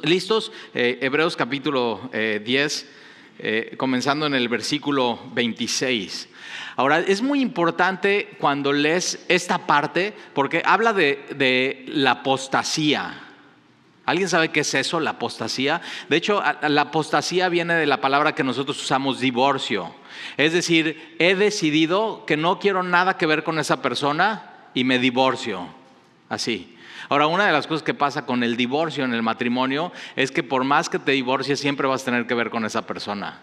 ¿Listos? Hebreos capítulo 10, comenzando en el versículo 26. Ahora, es muy importante cuando lees esta parte porque habla de la apostasía. ¿Alguien sabe qué es eso, la apostasía? De hecho, la apostasía viene de la palabra que nosotros usamos, divorcio. Es decir, he decidido que no quiero nada que ver con esa persona y me divorcio. Así. Ahora, una de las cosas que pasa con el divorcio en el matrimonio es que por más que te divorcies, siempre vas a tener que ver con esa persona.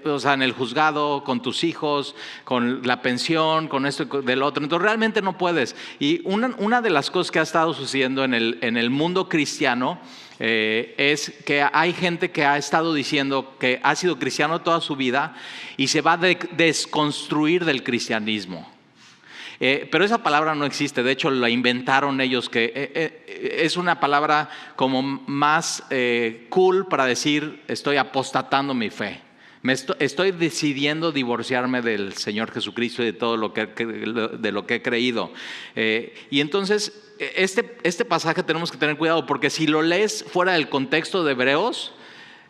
O sea, en el juzgado, con tus hijos, con la pensión, con esto y del otro. Entonces realmente no puedes. Y una de las cosas que ha estado sucediendo en el mundo cristiano es que hay gente que ha estado diciendo que ha sido cristiano toda su vida y se va a desconstruir del cristianismo. Pero esa palabra no existe, de hecho la inventaron ellos, que es una palabra como más cool para decir estoy apostatando mi fe. Estoy decidiendo divorciarme del Señor Jesucristo y de todo de lo que he creído. Y entonces este pasaje tenemos que tener cuidado porque si lo lees fuera del contexto de Hebreos,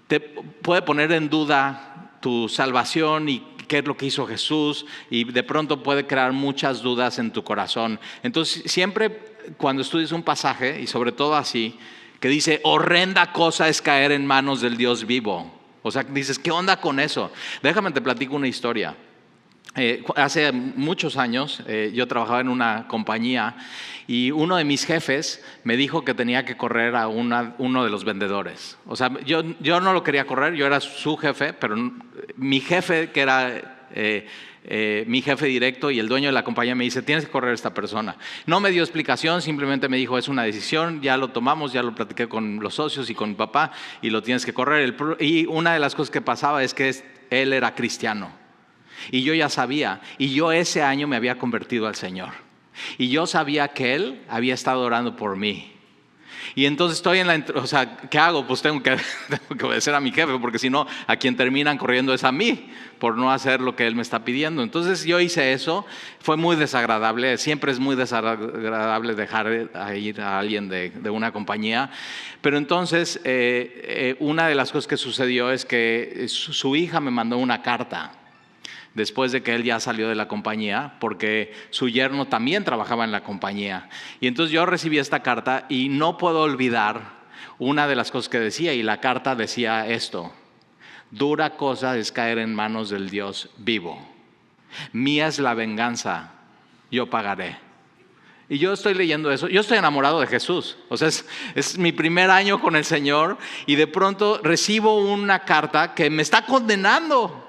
te puede poner en duda tu salvación y qué es lo que hizo Jesús, y de pronto puede crear muchas dudas en tu corazón. Entonces siempre cuando estudies un pasaje, y sobre todo así, que dice horrenda cosa es caer en manos del Dios vivo. O sea, dices, ¿qué onda con eso? Déjame te platico una historia. Hace muchos años yo trabajaba en una compañía y uno de mis jefes me dijo que tenía que correr a uno de los vendedores. O sea, yo no lo quería correr, yo era su jefe, pero mi jefe, que era mi jefe directo y el dueño de la compañía, me dice, tienes que correr a esta persona. No me dio explicación, simplemente me dijo, es una decisión, ya lo tomamos, ya lo platiqué con los socios y con mi papá y lo tienes que correr. Y una de las cosas que pasaba es que él era cristiano. Y yo ya sabía, y yo ese año me había convertido al Señor. Y yo sabía que Él había estado orando por mí. Y entonces estoy o sea, ¿qué hago? Pues tengo que obedecer a mi jefe, porque si no, a quien terminan corriendo es a mí, por no hacer lo que Él me está pidiendo. Entonces yo hice eso, fue muy desagradable, siempre es muy desagradable dejar ir a alguien de una compañía. Pero entonces, una de las cosas que sucedió es que su hija me mandó una carta. Después de que él ya salió de la compañía, porque su yerno también trabajaba en la compañía. Y entonces yo recibí esta carta y no puedo olvidar una de las cosas que decía, y la carta decía esto: dura cosa es caer en manos del Dios vivo. Mía es la venganza, yo pagaré. Y yo estoy leyendo eso, yo estoy enamorado de Jesús, o sea, es mi primer año con el Señor y de pronto recibo una carta que me está condenando.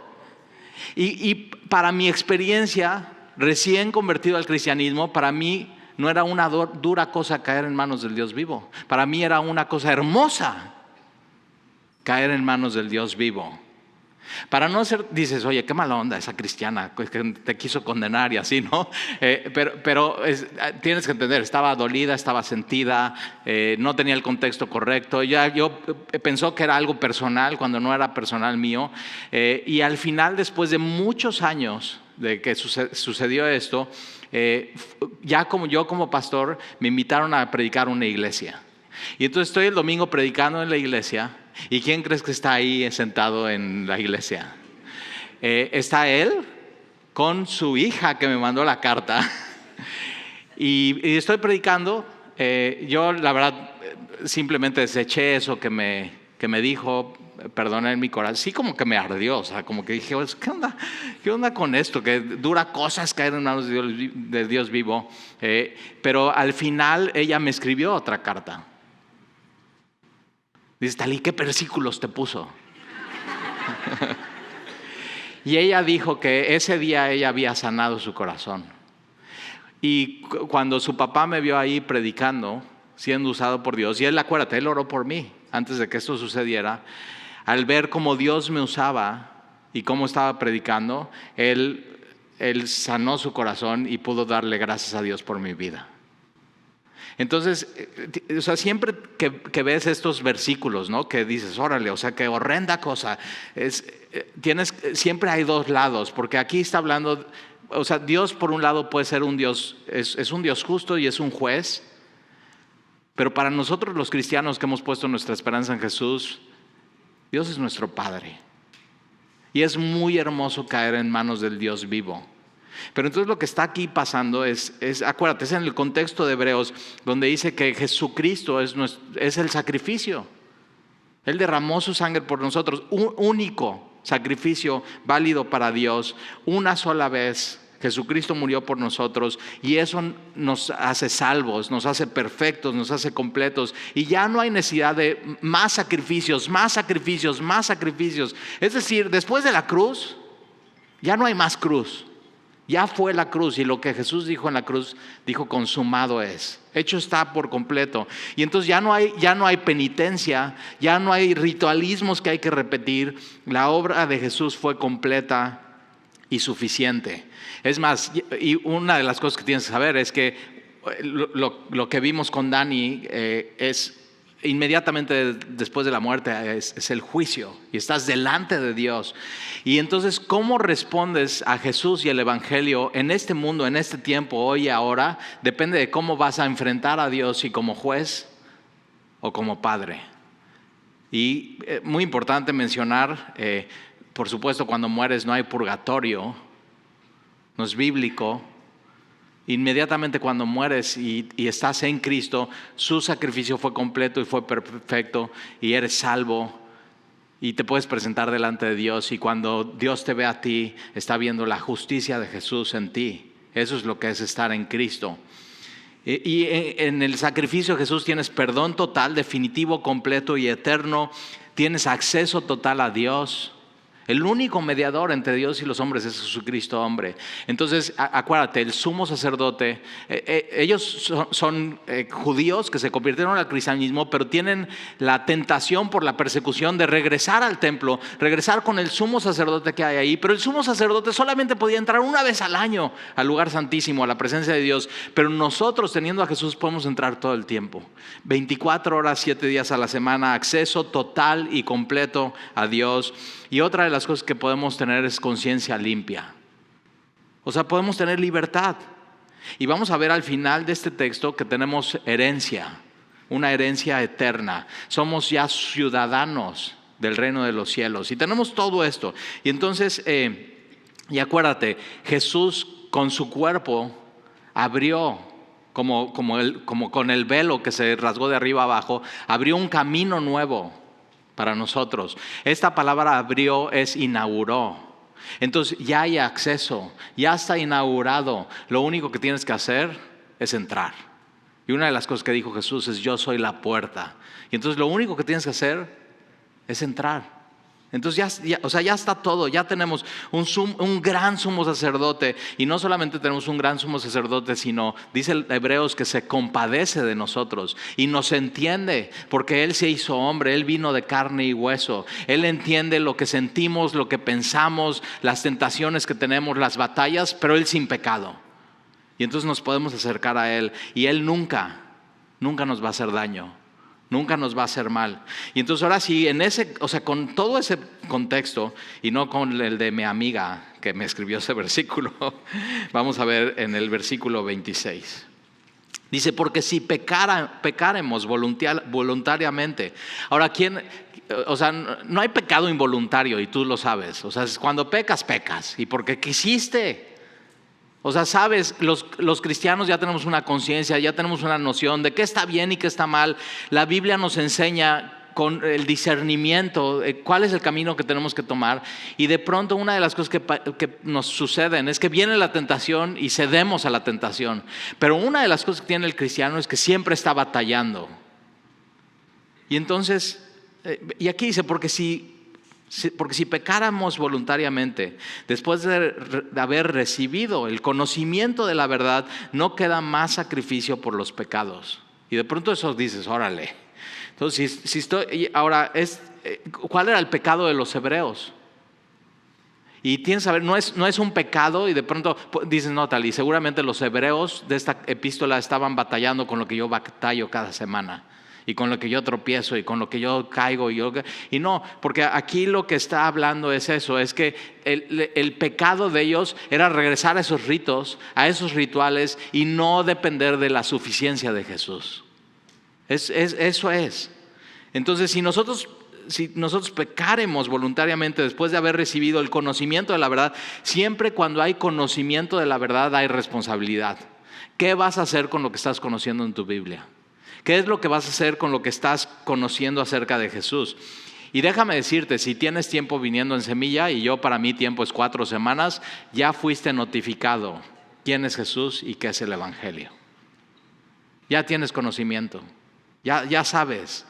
Y para mi experiencia, recién convertido al cristianismo, para mí no era una dura cosa caer en manos del Dios vivo. Para mí era una cosa hermosa caer en manos del Dios vivo. Para no ser, dices, oye, qué mala onda esa cristiana, que te quiso condenar y así, ¿no? Pero tienes que entender, estaba dolida, estaba sentida, no tenía el contexto correcto. Yo pensó que era algo personal cuando no era personal mío. Y al final, después de muchos años de que sucedió esto, ya como pastor, me invitaron a predicar una iglesia. Y entonces estoy el domingo predicando en la iglesia. ¿Y quién crees que está ahí sentado en la iglesia? Está él con su hija que me mandó la carta. Y estoy predicando. Yo la verdad simplemente deseché eso que me dijo. Perdona en mi corazón. Sí, como que me ardió. O sea, como que dije, ¿qué onda con esto? Que dura cosas caer en manos de Dios vivo. Pero al final ella me escribió otra carta. Dice, Talí, ¿qué versículos te puso? Y ella dijo que ese día ella había sanado su corazón. Y cuando su papá me vio ahí predicando, siendo usado por Dios, y él, acuérdate, él oró por mí antes de que esto sucediera, al ver cómo Dios me usaba y cómo estaba predicando, él sanó su corazón y pudo darle gracias a Dios por mi vida. Entonces, o sea, siempre que ves estos versículos, ¿no? Que dices, órale, o sea, qué horrenda cosa. Siempre hay dos lados, porque aquí está hablando, o sea, Dios por un lado puede ser un Dios, es un Dios justo y es un juez, Pero para nosotros los cristianos que hemos puesto nuestra esperanza en Jesús, Dios es nuestro Padre. Y es muy hermoso caer en manos del Dios vivo. Pero entonces lo que está aquí pasando es acuérdate, es en el contexto de Hebreos, donde dice que Jesucristo es el sacrificio. Él derramó su sangre por nosotros, un único sacrificio válido para Dios, una sola vez. Jesucristo murió por nosotros y eso nos hace salvos, nos hace perfectos, nos hace completos. Y ya no hay necesidad de más sacrificios, más sacrificios, más sacrificios. Es decir, después de la cruz, ya no hay más cruz. Ya fue la cruz y lo que Jesús dijo en la cruz, dijo consumado es. Hecho está por completo. Y entonces ya no hay penitencia, ya no hay ritualismos que hay que repetir. La obra de Jesús fue completa y suficiente. Es más, y una de las cosas que tienes que saber es que lo que vimos con Dani es inmediatamente después de la muerte es el juicio y estás delante de Dios. Y entonces, ¿cómo respondes a Jesús y el Evangelio en este mundo, en este tiempo, hoy y ahora? Depende de cómo vas a enfrentar a Dios, si como juez o como padre. Y muy importante mencionar, por supuesto, cuando mueres no hay purgatorio, no es bíblico. Inmediatamente cuando mueres y estás en Cristo, su sacrificio fue completo y fue perfecto y eres salvo y te puedes presentar delante de Dios, y cuando Dios te ve a ti, está viendo la justicia de Jesús en ti. Eso es lo que es estar en Cristo. Y en el sacrificio de Jesús tienes perdón total, definitivo, completo y eterno. Tienes acceso total a Dios. El único mediador entre Dios y los hombres es Jesucristo hombre. Entonces, acuérdate, el sumo sacerdote, ellos son judíos que se convirtieron al cristianismo, pero tienen la tentación por la persecución de regresar al templo, regresar con el sumo sacerdote que hay ahí. Pero el sumo sacerdote solamente podía entrar una vez al año al lugar santísimo, a la presencia de Dios. Pero nosotros, teniendo a Jesús, podemos entrar todo el tiempo. 24 horas, 7 días a la semana, acceso total y completo a Dios. Y otra de las cosas que podemos tener es conciencia limpia. O sea, podemos tener libertad. Y vamos a ver al final de este texto que tenemos herencia, una herencia eterna. Somos ya ciudadanos del reino de los cielos y tenemos todo esto. Y entonces, y acuérdate, Jesús con su cuerpo abrió, como con el velo que se rasgó de arriba abajo, abrió un camino nuevo para nosotros. Esta palabra abrió es inauguró. Entonces ya hay acceso, ya está inaugurado. Lo único que tienes que hacer es entrar. Y una de las cosas que dijo Jesús es: yo soy la puerta. Y entonces lo único que tienes que hacer es entrar. Entonces ya está todo, ya tenemos un gran sumo sacerdote. Y no solamente tenemos un gran sumo sacerdote, sino dice el Hebreos que se compadece de nosotros y nos entiende, porque Él se hizo hombre, Él vino de carne y hueso. Él entiende lo que sentimos, lo que pensamos, las tentaciones que tenemos, las batallas, pero Él sin pecado. Y entonces nos podemos acercar a Él y Él nunca nos va a hacer daño. Nunca nos va a hacer mal. Y entonces ahora sí, con todo ese contexto, y no con el de mi amiga que me escribió ese versículo, vamos a ver en el versículo 26. Dice: porque si pecaremos voluntariamente. Ahora, no hay pecado involuntario, y tú lo sabes. O sea, cuando pecas, y porque quisiste. O sea, sabes, los cristianos ya tenemos una conciencia, ya tenemos una noción de qué está bien y qué está mal. La Biblia nos enseña con el discernimiento cuál es el camino que tenemos que tomar. Y de pronto una de las cosas que nos suceden es que viene la tentación y cedemos a la tentación. Pero una de las cosas que tiene el cristiano es que siempre está batallando. Y entonces, y aquí dice: porque si pecáramos voluntariamente, después de haber recibido el conocimiento de la verdad, no queda más sacrificio por los pecados. Y de pronto eso dices: órale. Entonces, ¿cuál era el pecado de los hebreos? Y tienes que saber, no es un pecado, y de pronto dices: no, tal, y seguramente los hebreos de esta epístola estaban batallando con lo que yo batallo cada semana. Y con lo que yo tropiezo y con lo que yo caigo. Y no, porque aquí lo que está hablando es eso, es que el pecado de ellos era regresar a esos ritos, a esos rituales, y no depender de la suficiencia de Jesús. Eso es. Entonces, si nosotros pecaremos voluntariamente después de haber recibido el conocimiento de la verdad, siempre cuando hay conocimiento de la verdad hay responsabilidad. ¿Qué vas a hacer con lo que estás conociendo en tu Biblia? ¿Qué es lo que vas a hacer con lo que estás conociendo acerca de Jesús? Y déjame decirte, si tienes tiempo viniendo en Semilla, y para mí tiempo es 4 semanas, ya fuiste notificado quién es Jesús y qué es el Evangelio. Ya tienes conocimiento, ya sabes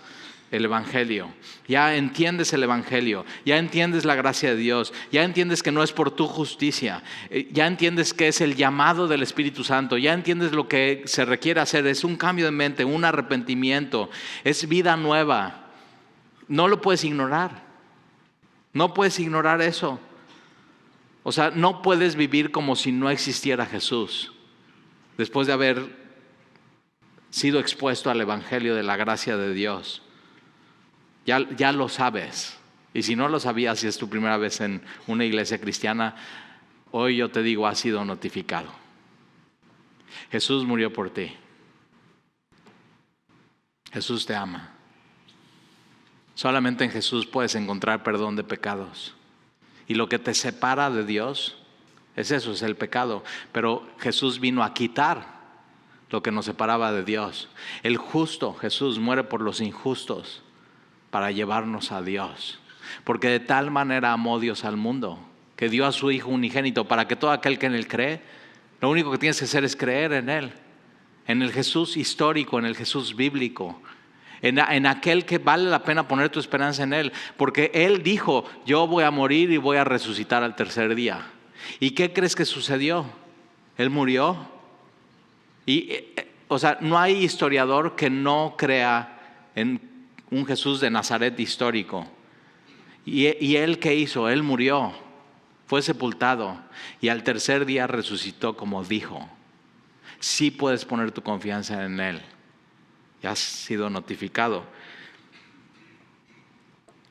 el Evangelio, ya entiendes el Evangelio, ya entiendes la gracia de Dios, ya entiendes que no es por tu justicia, ya entiendes que es el llamado del Espíritu Santo, ya entiendes lo que se requiere hacer, es un cambio de mente, un arrepentimiento, es vida nueva. No lo puedes ignorar, no puedes ignorar eso. O sea, no puedes vivir como si no existiera Jesús después de haber sido expuesto al Evangelio de la gracia de Dios. Ya lo sabes. Y si no lo sabías, si es tu primera vez en una iglesia cristiana, hoy yo te digo, has sido notificado. Jesús murió por ti. Jesús te ama. Solamente en Jesús puedes encontrar perdón de pecados. Y lo que te separa de Dios es eso, es el pecado. Pero Jesús vino a quitar lo que nos separaba de Dios. El justo, Jesús, muere por los injustos para llevarnos a Dios. Porque de tal manera amó Dios al mundo, que dio a su Hijo unigénito, para que todo aquel que en Él cree, lo único que tienes que hacer es creer en Él. En el Jesús histórico, en el Jesús bíblico. En aquel que vale la pena poner tu esperanza en Él. Porque Él dijo, yo voy a morir y voy a resucitar al tercer día. ¿Y qué crees que sucedió? Él murió. O sea, no hay historiador que no crea en un Jesús de Nazaret histórico. ¿Y Él qué hizo? Él murió, fue sepultado y al tercer día resucitó como dijo. Sí puedes poner tu confianza en Él. Ya has sido notificado.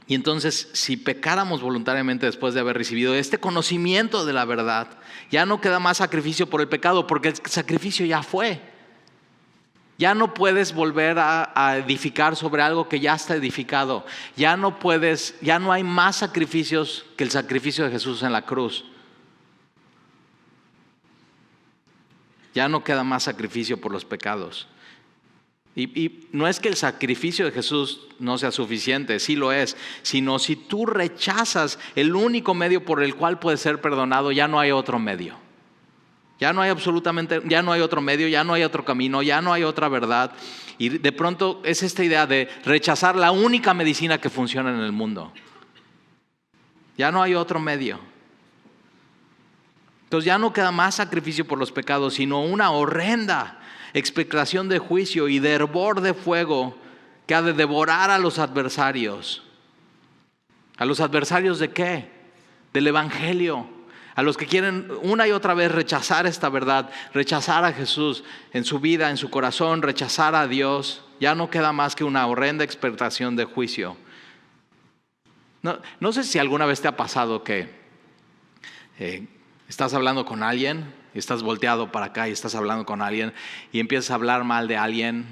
Y entonces, si pecáramos voluntariamente después de haber recibido este conocimiento de la verdad, ya no queda más sacrificio por el pecado, porque el sacrificio ya fue. Ya no puedes volver a edificar sobre algo que ya está edificado. Ya no hay más sacrificios que el sacrificio de Jesús en la cruz. Ya no queda más sacrificio por los pecados. Y no es que el sacrificio de Jesús no sea suficiente, sí lo es, sino si tú rechazas el único medio por el cual puedes ser perdonado, ya no hay otro medio. Ya no hay otro medio, ya no hay otro camino, ya no hay otra verdad. Y de pronto es esta idea de rechazar la única medicina que funciona en el mundo. Ya no hay otro medio. Entonces ya no queda más sacrificio por los pecados, sino una horrenda expectación de juicio y de hervor de fuego que ha de devorar a los adversarios. ¿A los adversarios de qué? Del Evangelio. A los que quieren una y otra vez rechazar esta verdad, rechazar a Jesús en su vida, en su corazón, rechazar a Dios, ya no queda más que una horrenda expectación de juicio. No sé si alguna vez te ha pasado que estás hablando con alguien, y estás volteado para acá y estás hablando con alguien y empiezas a hablar mal de alguien.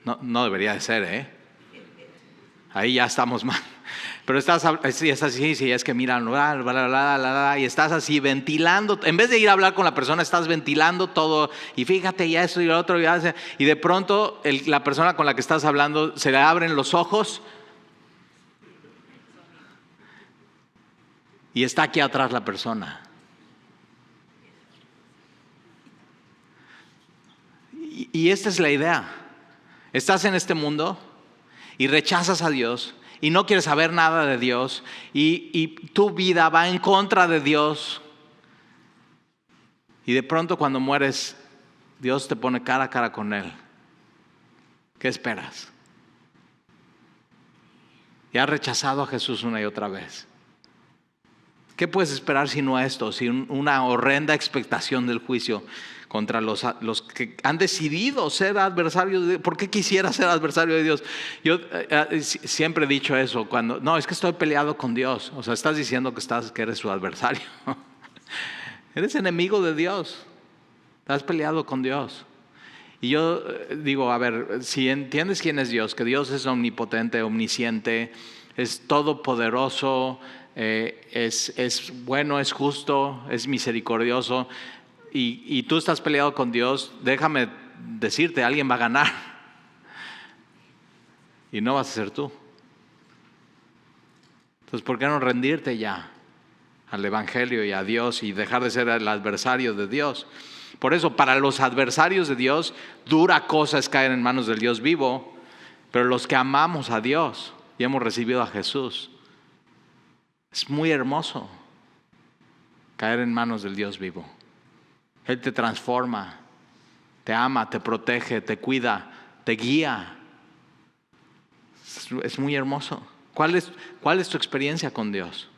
No debería de ser, ahí ya estamos mal. Pero estás así, es que mira, y estás así ventilando. En vez de ir a hablar con la persona, estás ventilando todo. Y fíjate, ya esto y lo otro. Y de pronto la persona con la que estás hablando se le abren los ojos. Y está aquí atrás la persona. Y esta es la idea. Estás en este mundo y rechazas a Dios. Y no quieres saber nada de Dios y tu vida va en contra de Dios. Y de pronto cuando mueres, Dios te pone cara a cara con Él. ¿Qué esperas? Y has rechazado a Jesús una y otra vez. ¿Qué puedes esperar sino esto? Sin una horrenda expectación del juicio contra los que han decidido ser adversarios de Dios. ¿Por qué quisiera ser adversario de Dios? Yo siempre he dicho eso, no, es que estoy peleado con Dios. O sea, estás diciendo que eres su adversario. Eres enemigo de Dios. Estás peleado con Dios. Y yo digo, a ver, si entiendes quién es Dios, que Dios es omnipotente, omnisciente, es todopoderoso, es bueno, es justo, es misericordioso, y tú estás peleado con Dios, déjame decirte, alguien va a ganar. Y no vas a ser tú. Entonces, ¿por qué no rendirte ya al Evangelio y a Dios y dejar de ser el adversario de Dios? Por eso, para los adversarios de Dios, dura cosa es caer en manos del Dios vivo, pero los que amamos a Dios y hemos recibido a Jesús, es muy hermoso caer en manos del Dios vivo. Él te transforma, te ama, te protege, te cuida, te guía. Es muy hermoso. ¿Cuál es tu experiencia con Dios?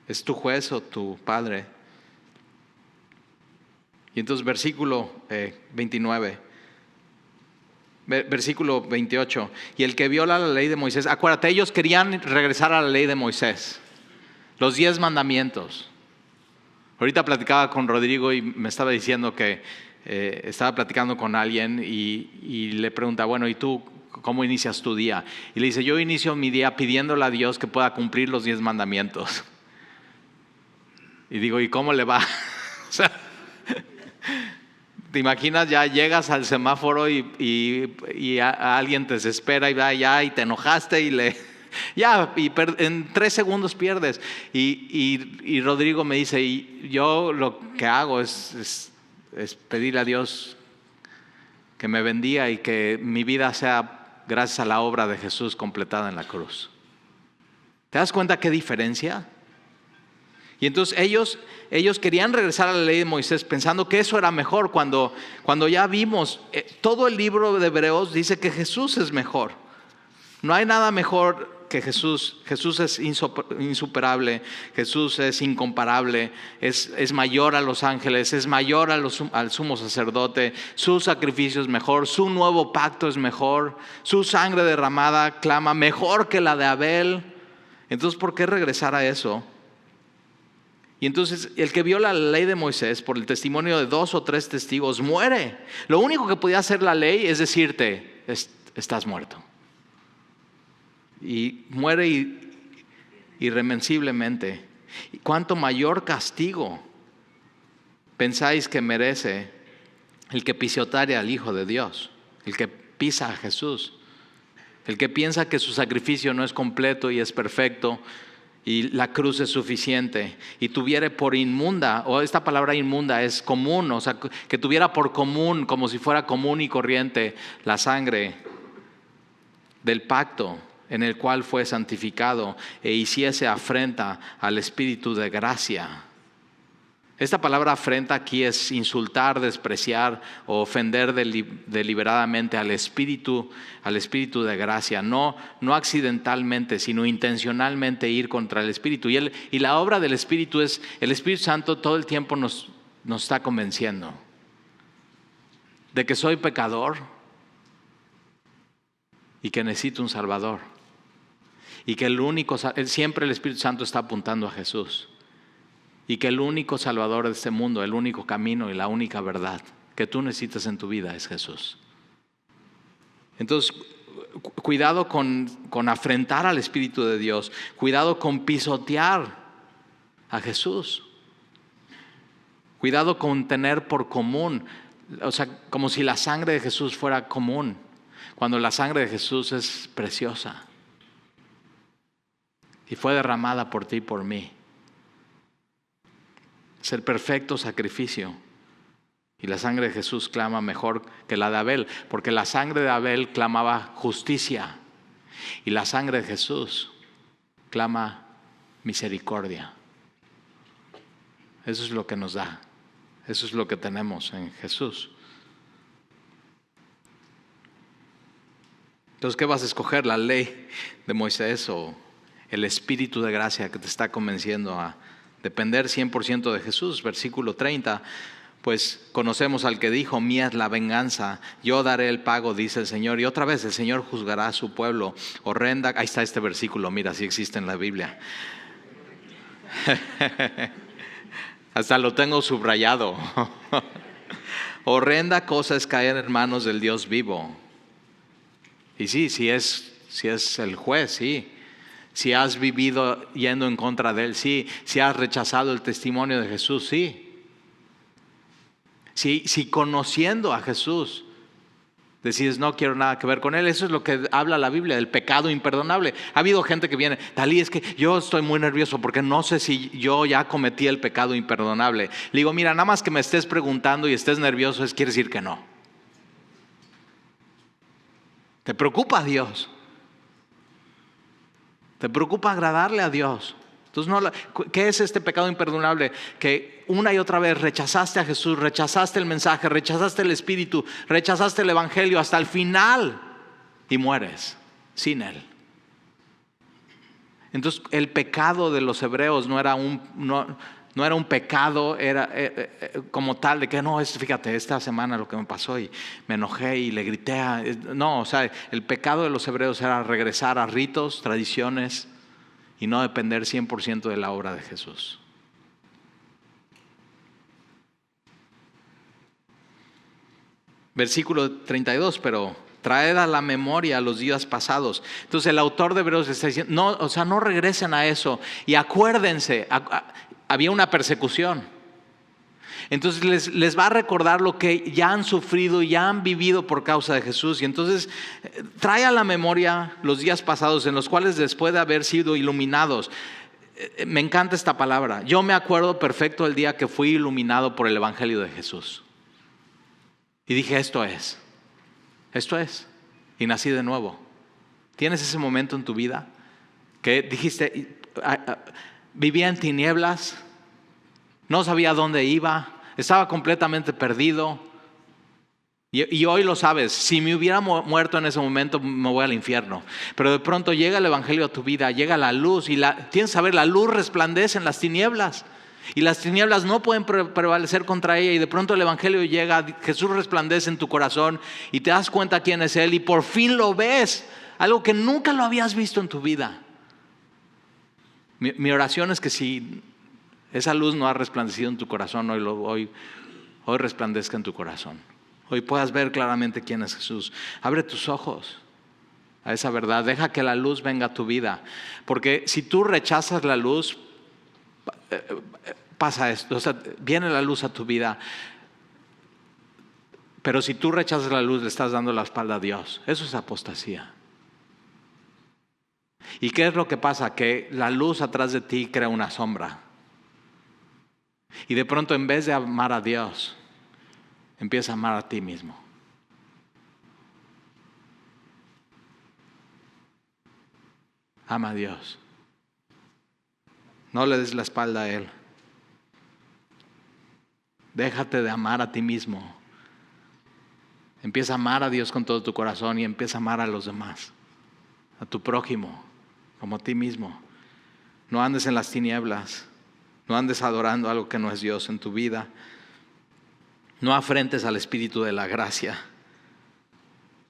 ¿Es tu juez o tu padre? Y entonces versículo 29, versículo 28. Y el que viola la ley de Moisés, acuérdate, ellos querían regresar a la ley de Moisés, los 10 mandamientos. Ahorita platicaba con Rodrigo y me estaba diciendo que estaba platicando con alguien y le pregunta, bueno, ¿y tú cómo inicias tu día? Y le dice, yo inicio mi día pidiéndole a Dios que pueda cumplir los 10 mandamientos. Y digo, ¿y cómo le va? O sea, ¿te imaginas? Ya llegas al semáforo y a alguien te desespera y va ya y te enojaste y en 3 segundos pierdes. Y Rodrigo me dice, y yo lo que hago es pedirle a Dios que me bendiga y que mi vida sea gracias a la obra de Jesús completada en la cruz. ¿Te das cuenta qué diferencia? Y entonces ellos querían regresar a la ley de Moisés pensando que eso era mejor, cuando ya vimos, todo el libro de Hebreos dice que Jesús es mejor. No hay nada mejor que Jesús. Jesús es insuperable, Jesús es incomparable, es mayor a los ángeles, es mayor al sumo sacerdote, su sacrificio es mejor, su nuevo pacto es mejor, su sangre derramada clama mejor que la de Abel. Entonces, ¿por qué regresar a eso? Y entonces el que viola la ley de Moisés por el testimonio de 2 o 3 testigos muere. Lo único que podía hacer la ley es decirte, estás muerto. Y muere irremisiblemente. ¿Y cuánto mayor castigo pensáis que merece el que pisotea al Hijo de Dios, el que pisa a Jesús, el que piensa que su sacrificio no es completo y es perfecto y la cruz es suficiente, y tuviere por inmunda, o esta palabra inmunda es común, o sea, que tuviera por común, como si fuera común y corriente, la sangre del pacto en el cual fue santificado e hiciese afrenta al Espíritu de gracia. Esta palabra afrenta aquí es insultar, despreciar o ofender deliberadamente al Espíritu de gracia, no accidentalmente, sino intencionalmente ir contra el Espíritu. Y la obra del Espíritu es, el Espíritu Santo todo el tiempo nos está convenciendo de que soy pecador y que necesito un Salvador. Y que siempre el Espíritu Santo está apuntando a Jesús. Y que el único Salvador de este mundo, el único camino y la única verdad que tú necesitas en tu vida es Jesús. Entonces, cuidado con afrentar al Espíritu de Dios. Cuidado con pisotear a Jesús. Cuidado con tener por común, o sea, como si la sangre de Jesús fuera común, cuando la sangre de Jesús es preciosa y fue derramada por ti y por mí. Es el perfecto sacrificio. Y la sangre de Jesús clama mejor que la de Abel, porque la sangre de Abel clamaba justicia y la sangre de Jesús clama misericordia. Eso es lo que nos da. Eso es lo que tenemos en Jesús. Entonces, ¿qué vas a escoger? ¿La ley de Moisés o el Espíritu de gracia que te está convenciendo a depender 100% de Jesús? Versículo 30, pues conocemos al que dijo, mía es la venganza, yo daré el pago, dice el Señor. Y otra vez el Señor juzgará a su pueblo. Horrenda, ahí está este versículo, mira, si existe en la Biblia. Hasta lo tengo subrayado. Horrenda cosa es caer en manos del Dios vivo. Y sí, si es el juez, sí. Si has vivido yendo en contra de Él, sí. Si has rechazado el testimonio de Jesús, sí. Si conociendo a Jesús decides no quiero nada que ver con Él, eso es lo que habla la Biblia, del pecado imperdonable. Ha habido gente que viene, Dalí, es que yo estoy muy nervioso porque no sé si yo ya cometí el pecado imperdonable. Le digo, mira, nada más que me estés preguntando y estés nervioso, quiere decir que no. ¿Te preocupa a Dios? ¿Te preocupa agradarle a Dios? Entonces, ¿qué es este pecado imperdonable? Que una y otra vez rechazaste a Jesús, rechazaste el mensaje, rechazaste el Espíritu, rechazaste el Evangelio hasta el final y mueres sin Él. Entonces, el pecado de los hebreos no era un pecado, era como tal de que no, fíjate, esta semana lo que me pasó y me enojé y le grité. No, o sea, el pecado de los hebreos era regresar a ritos, tradiciones y no depender 100% de la obra de Jesús. Versículo 32, pero traed a la memoria los días pasados. Entonces el autor de Hebreos está diciendo, no regresen a eso y acuérdense, había una persecución. Entonces les va a recordar lo que ya han sufrido y ya han vivido por causa de Jesús. Y entonces trae a la memoria los días pasados en los cuales después de haber sido iluminados. Me encanta esta palabra. Yo me acuerdo perfecto el día que fui iluminado por el Evangelio de Jesús. Y dije, esto es. Y nací de nuevo. ¿Tienes ese momento en tu vida que dijiste, vivía en tinieblas, no sabía dónde iba, estaba completamente perdido? Y hoy lo sabes, si me hubiera muerto en ese momento me voy al infierno. Pero de pronto llega el Evangelio a tu vida, llega la luz y tienes que saber, la luz resplandece en las tinieblas. Y las tinieblas no pueden prevalecer contra ella. Y de pronto el Evangelio llega, Jesús resplandece en tu corazón y te das cuenta quién es Él y por fin lo ves, algo que nunca lo habías visto en tu vida. Mi oración es que si esa luz no ha resplandecido en tu corazón, hoy resplandezca en tu corazón. Hoy puedas ver claramente quién es Jesús. Abre tus ojos a esa verdad, deja que la luz venga a tu vida. Porque si tú rechazas la luz, pasa esto, o sea, viene la luz a tu vida, pero si tú rechazas la luz le estás dando la espalda a Dios. Eso es apostasía. ¿Y qué es lo que pasa? Que la luz atrás de ti crea una sombra y de pronto en vez de amar a Dios empieza a amar a ti mismo. Ama a Dios. No le des la espalda a Él. Déjate de amar a ti mismo. Empieza a amar a Dios con todo tu corazón y empieza a amar a los demás, a tu prójimo, como a ti mismo. No andes en las tinieblas, no andes adorando algo que no es Dios en tu vida. No afrentes al Espíritu de la gracia.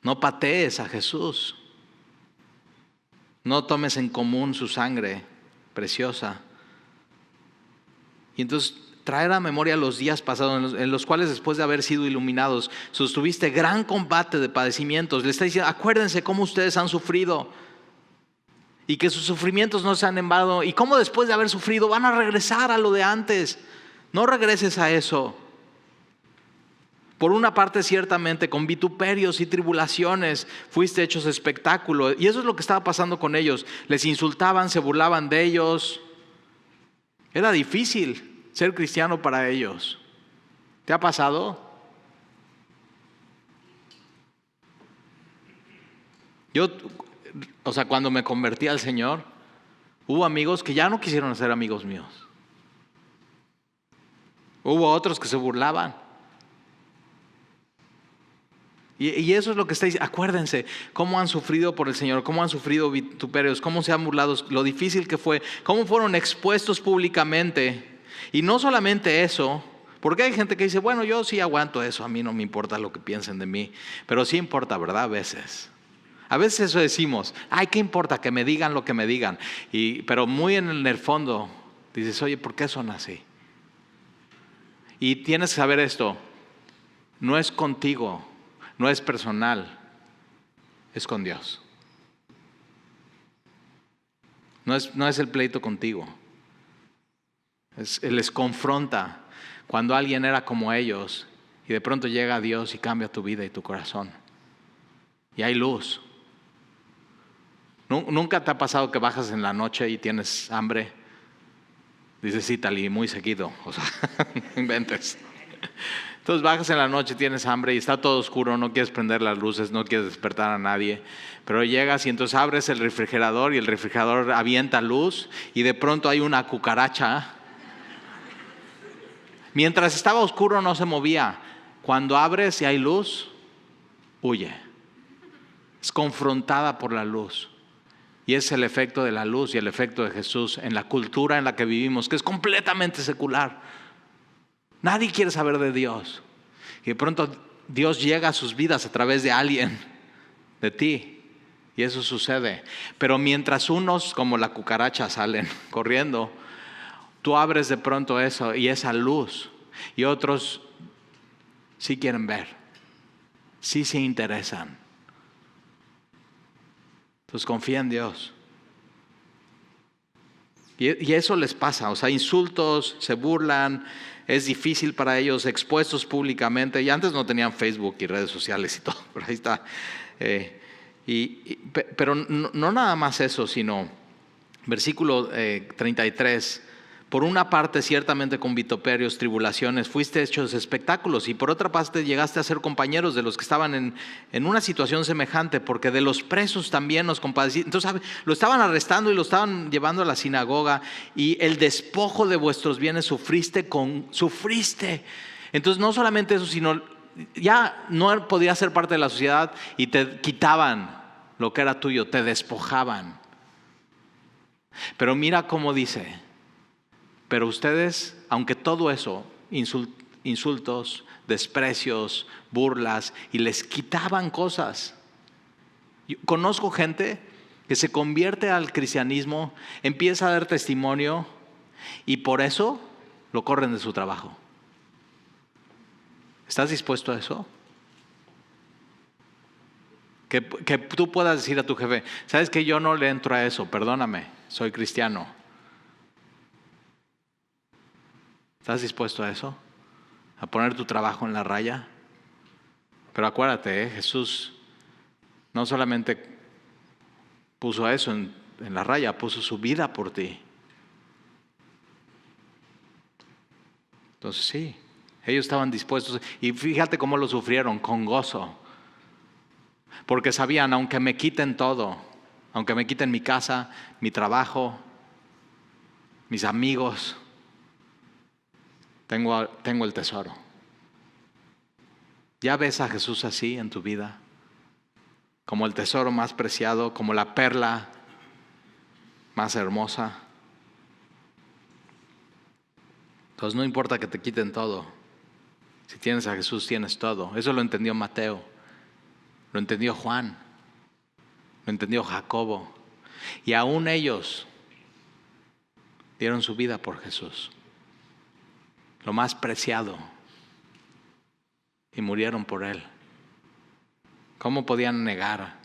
No patees a Jesús. No tomes en común su sangre preciosa. Y entonces traer a memoria los días pasados en los cuales después de haber sido iluminados sostuviste gran combate de padecimientos. Le está diciendo, acuérdense cómo ustedes han sufrido y que sus sufrimientos no se han en vano y cómo después de haber sufrido van a regresar a lo de antes. No regreses a eso. Por una parte, ciertamente, con vituperios y tribulaciones fuiste hechos espectáculo. Y eso es lo que estaba pasando con ellos. Les insultaban, se burlaban de ellos. Era difícil ser cristiano para ellos. ¿Te ha pasado? Cuando me convertí al Señor, hubo amigos que ya no quisieron ser amigos míos. Hubo otros que se burlaban. Y eso es lo que está diciendo. Acuérdense cómo han sufrido por el Señor, cómo han sufrido vituperios, cómo se han burlado, lo difícil que fue, cómo fueron expuestos públicamente. Y no solamente eso, porque hay gente que dice, bueno, yo sí aguanto eso, a mí no me importa lo que piensen de mí, pero sí importa, ¿verdad? A veces eso decimos, ay, ¿qué importa que me digan lo que me digan? Pero muy en el fondo dices, oye, ¿por qué son así? Y tienes que saber esto, no es contigo, no es personal, es con Dios. No es el pleito contigo. Él les confronta cuando alguien era como ellos y de pronto llega Dios y cambia tu vida y tu corazón. Y hay luz. ¿Nunca te ha pasado que bajas en la noche y tienes hambre? Dices, sí, Tali, muy seguido. O sea, no inventes. Entonces bajas en la noche, tienes hambre y está todo oscuro, no quieres prender las luces, no quieres despertar a nadie. Pero llegas y entonces abres el refrigerador y el refrigerador avienta luz y de pronto hay una cucaracha. Mientras estaba oscuro no se movía. Cuando abres y hay luz, huye. Es confrontada por la luz. Y es el efecto de la luz y el efecto de Jesús en la cultura en la que vivimos, que es completamente secular. Nadie quiere saber de Dios. Y de pronto Dios llega a sus vidas a través de alguien, de ti. Y eso sucede. Pero mientras unos como la cucaracha salen corriendo, tú abres de pronto eso y esa luz. Y otros sí quieren ver. Sí se interesan. Entonces confía en Dios. Y eso les pasa, o sea, insultos, se burlan, es difícil para ellos, expuestos públicamente. Y antes no tenían Facebook y redes sociales y todo, pero ahí está. Pero no nada más eso, sino versículo 33. Por una parte, ciertamente con vituperios, tribulaciones, fuiste hechos espectáculos, y por otra parte llegaste a ser compañeros de los que estaban en una situación semejante, porque de los presos también nos compadeciste. Entonces lo estaban arrestando y lo estaban llevando a la sinagoga, y el despojo de vuestros bienes sufriste. Entonces no solamente eso, sino ya no podías ser parte de la sociedad y te quitaban lo que era tuyo, te despojaban. Pero mira cómo dice: pero ustedes, aunque todo eso, insultos, desprecios, burlas, y les quitaban cosas. Yo conozco gente que se convierte al cristianismo, empieza a dar testimonio y por eso lo corren de su trabajo. ¿Estás dispuesto a eso? Que tú puedas decir a tu jefe: ¿sabes que yo no le entro a eso? Perdóname, soy cristiano. ¿Estás dispuesto a eso? ¿A poner tu trabajo en la raya? Pero acuérdate, Jesús no solamente puso eso en la raya, puso su vida por ti. Entonces sí, ellos estaban dispuestos. Y fíjate cómo lo sufrieron, con gozo. Porque sabían, aunque me quiten todo, aunque me quiten mi casa, mi trabajo, mis amigos, tengo el tesoro. ¿Ya ves a Jesús así en tu vida? Como el tesoro más preciado, como la perla más hermosa. Entonces no importa que te quiten todo. Si tienes a Jesús, tienes todo. Eso lo entendió Mateo, lo entendió Juan, lo entendió Jacobo. Y aún ellos dieron su vida por Jesús, lo más preciado, y murieron por Él. ¿Cómo podían negar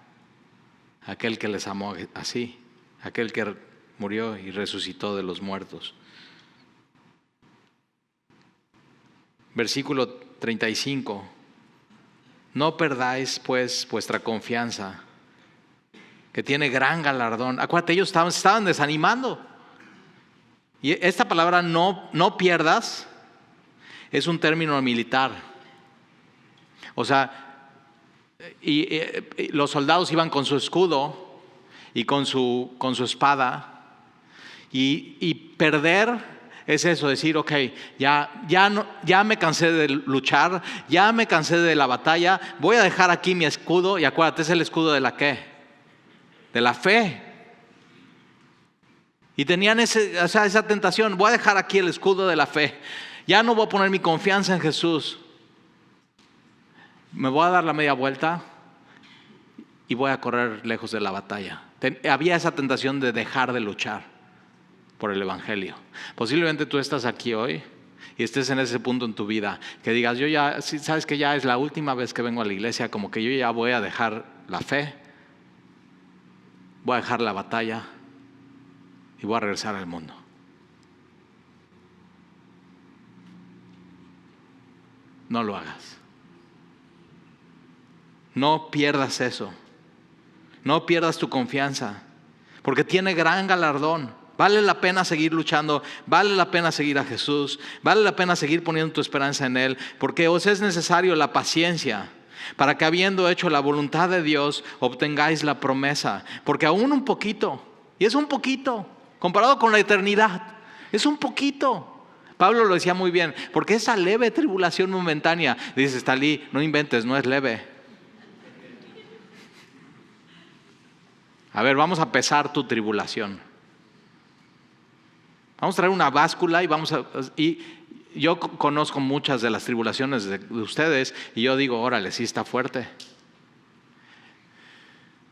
a aquel que les amó así? Aquel que murió y resucitó de los muertos. Versículo 35. No perdáis pues vuestra confianza, que tiene gran galardón. Acuérdate, ellos estaban desanimando. Y esta palabra no pierdas es un término militar. O sea, y los soldados iban con su escudo y con su espada. Y perder es eso, decir, ok, ya me cansé de luchar, ya me cansé de la batalla, voy a dejar aquí mi escudo. Y acuérdate, es el escudo de la ¿qué? De la fe. Y tenían esa tentación: voy a dejar aquí el escudo de la fe, ya no voy a poner mi confianza en Jesús, me voy a dar la media vuelta y voy a correr lejos de la batalla. Había esa tentación de dejar de luchar por el Evangelio. Posiblemente tú estás aquí hoy y estés en ese punto en tu vida, que digas, yo ya, sabes que ya es la última vez que vengo a la iglesia, como que yo ya voy a dejar la fe, voy a dejar la batalla y voy a regresar al mundo. No lo hagas. No pierdas eso. No pierdas tu confianza, porque tiene gran galardón. Vale la pena seguir luchando, vale la pena seguir a Jesús, vale la pena seguir poniendo tu esperanza en Él, porque os es necesario la paciencia, para que habiendo hecho la voluntad de Dios, obtengáis la promesa. Porque aún un poquito, y es un poquito, comparado con la eternidad, es un poquito. Pablo lo decía muy bien, porque esa leve tribulación momentánea, dice Talí, no inventes, no es leve. A ver, vamos a pesar tu tribulación. Vamos a traer una báscula y yo conozco muchas de las tribulaciones de ustedes y yo digo, órale, sí está fuerte.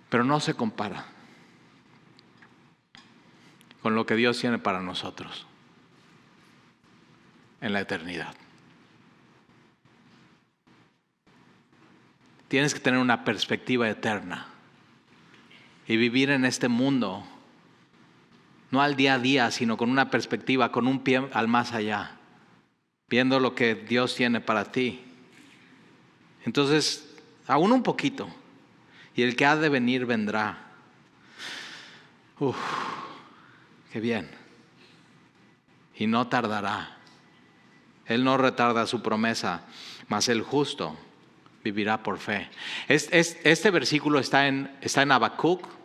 Pero no se compara con lo que Dios tiene para nosotros en la eternidad. Tienes que tener una perspectiva eterna y vivir en este mundo, no al día a día, sino con una perspectiva, con un pie al más allá, viendo lo que Dios tiene para ti. Entonces, aún un poquito, y el que ha de venir vendrá. Qué bien. Y no tardará. Él no retarda su promesa, mas el justo vivirá por fe. Este versículo está en Habacuc,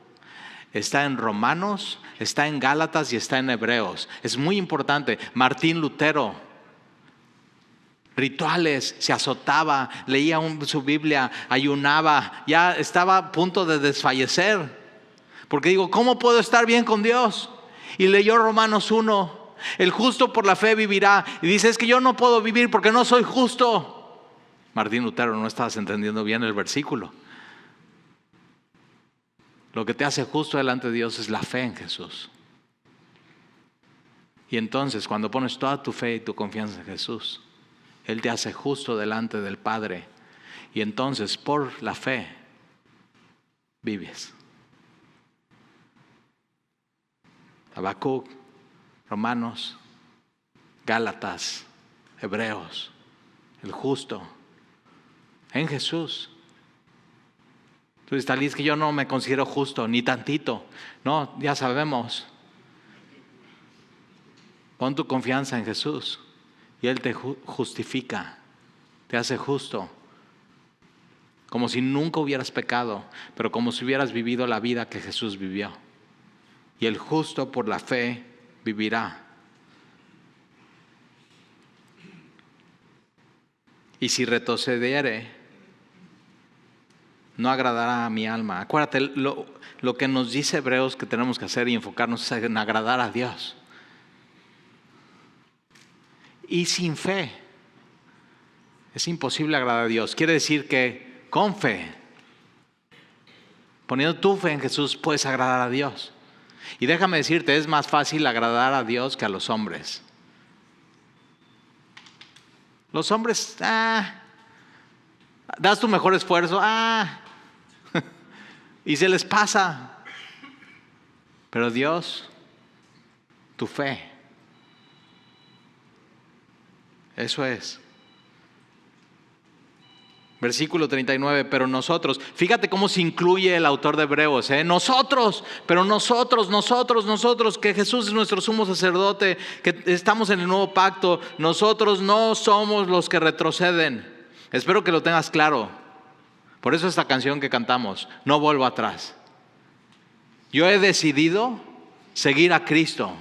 está en Romanos, está en Gálatas y está en Hebreos. Es muy importante. Martín Lutero, rituales, se azotaba, leía su Biblia, ayunaba, ya estaba a punto de desfallecer. Porque digo, ¿cómo puedo estar bien con Dios? Y leyó Romanos 1, el justo por la fe vivirá. Y dice, es que yo no puedo vivir porque no soy justo. Martín Lutero, no estabas entendiendo bien el versículo. Lo que te hace justo delante de Dios es la fe en Jesús. Y entonces, cuando pones toda tu fe y tu confianza en Jesús, Él te hace justo delante del Padre. Y entonces, por la fe, vives. Habacuc, Romanos, Gálatas, Hebreos, el justo, en Jesús. Tú dices, Talí, es que yo no me considero justo, ni tantito. No, ya sabemos. Pon tu confianza en Jesús y Él te justifica, te hace justo. Como si nunca hubieras pecado, pero como si hubieras vivido la vida que Jesús vivió. Y el justo por la fe vivirá. Y si retrocediere, no agradará a mi alma. Acuérdate, lo que nos dice Hebreos que tenemos que hacer y enfocarnos es en agradar a Dios. Y sin fe es imposible agradar a Dios. Quiere decir que con fe, poniendo tu fe en Jesús, puedes agradar a Dios. Y déjame decirte, es más fácil agradar a Dios que a los hombres. Los hombres, das tu mejor esfuerzo, y se les pasa. Pero Dios, tu fe, eso es. Versículo 39, pero nosotros, fíjate cómo se incluye el autor de Hebreos, nosotros, pero nosotros, que Jesús es nuestro sumo sacerdote, que estamos en el nuevo pacto, nosotros no somos los que retroceden. Espero que lo tengas claro. Por eso esta canción que cantamos, no vuelvo atrás. Yo he decidido seguir a Cristo.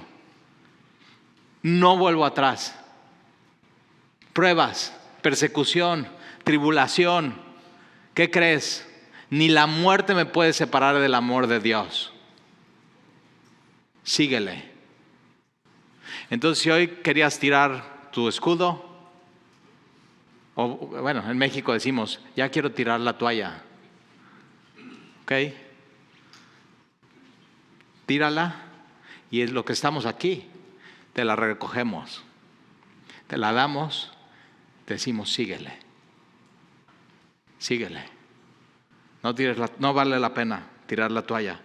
No vuelvo atrás. Pruebas, persecución, tribulación. ¿Qué crees? Ni la muerte me puede separar del amor de Dios. Síguele. Entonces, si hoy querías tirar tu escudo, o bueno, en México decimos, ya quiero tirar la toalla. ¿Ok? Tírala y es lo que estamos aquí. Te la recogemos. te la damos, decimos síguele. Síguele. No vale la pena tirar la toalla.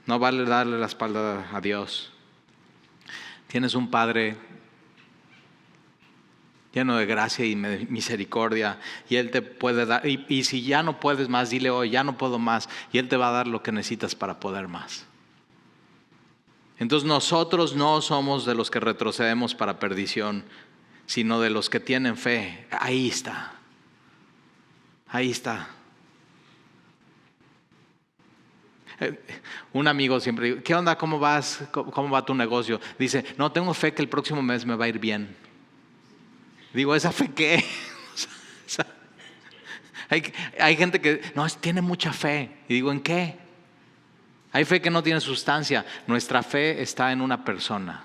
No vale darle la espalda a Dios. Tienes un Padre lleno de gracia y misericordia, y Él te puede dar, y si ya no puedes más, dile hoy, ya no puedo más, y Él te va a dar lo que necesitas para poder más. Entonces nosotros no somos de los que retrocedemos para perdición, sino de los que tienen fe. Ahí está. Ahí está. Un amigo siempre dice, ¿qué onda? ¿Cómo vas? ¿Cómo va tu negocio? Dice, no, tengo fe que el próximo mes me va a ir bien. Digo, ¿esa fe qué? Hay gente que tiene mucha fe. Y digo, ¿en qué? Hay fe que no tiene sustancia. Nuestra fe está en una persona.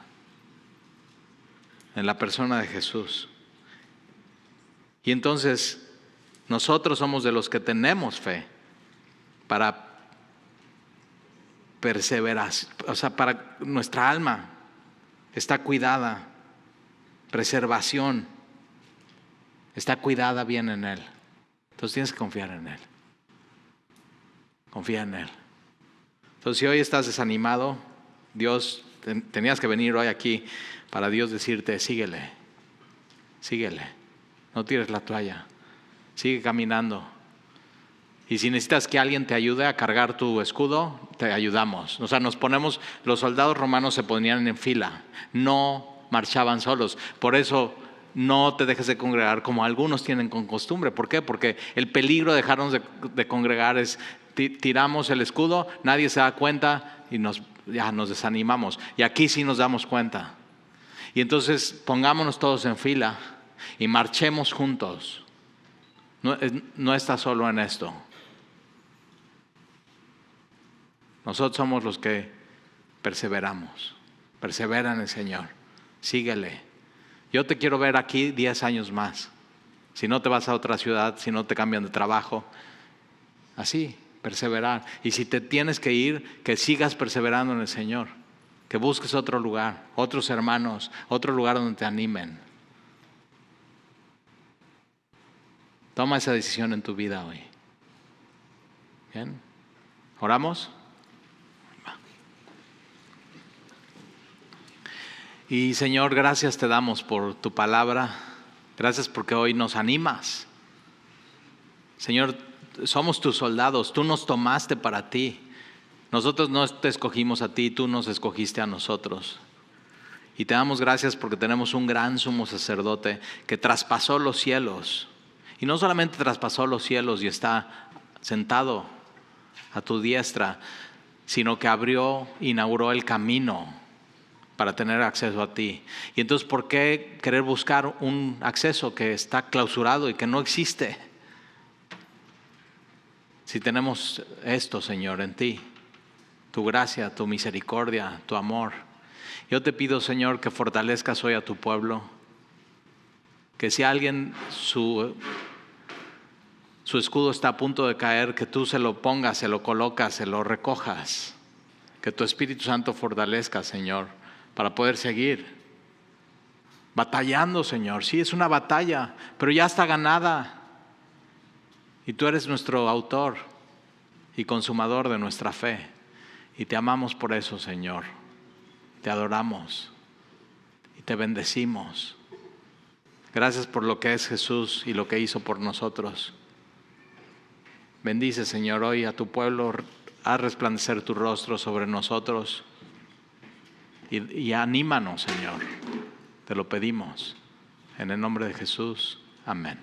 En la persona de Jesús. Y entonces, nosotros somos de los que tenemos fe para perseverar. O sea, para nuestra alma está cuidada. Preservación. Está cuidada bien en Él. Entonces tienes que confiar en Él. Confía en Él. Entonces si hoy estás desanimado, Dios, tenías que venir hoy aquí para Dios decirte, síguele. Síguele. No tires la toalla. Sigue caminando. Y si necesitas que alguien te ayude a cargar tu escudo, te ayudamos. O sea, los soldados romanos se ponían en fila. No marchaban solos. Por eso no te dejes de congregar como algunos tienen con costumbre. ¿Por qué? Porque el peligro de dejarnos de congregar es tiramos el escudo, nadie se da cuenta y ya nos desanimamos. Y aquí sí nos damos cuenta. Y entonces pongámonos todos en fila y marchemos juntos. No estás solo en esto. Nosotros somos los que perseveramos. Persevera en el Señor. Síguele. Yo te quiero ver aquí 10 años más. Si no te vas a otra ciudad, si no te cambian de trabajo. Así, perseverar. Y si te tienes que ir, que sigas perseverando en el Señor. Que busques otro lugar, otros hermanos, otro lugar donde te animen. Toma esa decisión en tu vida hoy. ¿Bien? ¿Oramos? Y Señor, gracias te damos por tu palabra. Gracias porque hoy nos animas. Señor, somos tus soldados. Tú nos tomaste para ti. Nosotros no te escogimos a ti, tú nos escogiste a nosotros. Y te damos gracias porque tenemos un gran sumo sacerdote que traspasó los cielos. Y no solamente traspasó los cielos y está sentado a tu diestra, sino que inauguró el camino para tener acceso a ti. Y entonces, ¿por qué querer buscar un acceso que está clausurado y que no existe? Si tenemos esto, Señor, en ti, tu gracia, tu misericordia, tu amor. Yo te pido, Señor, que fortalezcas hoy a tu pueblo. Que si alguien su escudo está a punto de caer, que tú se lo pongas, se lo colocas, se lo recojas. Que tu Espíritu Santo fortalezca, Señor, para poder seguir batallando, Señor. Sí, es una batalla, pero ya está ganada. Y tú eres nuestro autor y consumador de nuestra fe. Y te amamos por eso, Señor. Te adoramos y te bendecimos. Gracias por lo que es Jesús y lo que hizo por nosotros. Bendice, Señor, hoy a tu pueblo. Haz resplandecer tu rostro sobre nosotros. Y anímanos, Señor. Te lo pedimos. En el nombre de Jesús. Amén.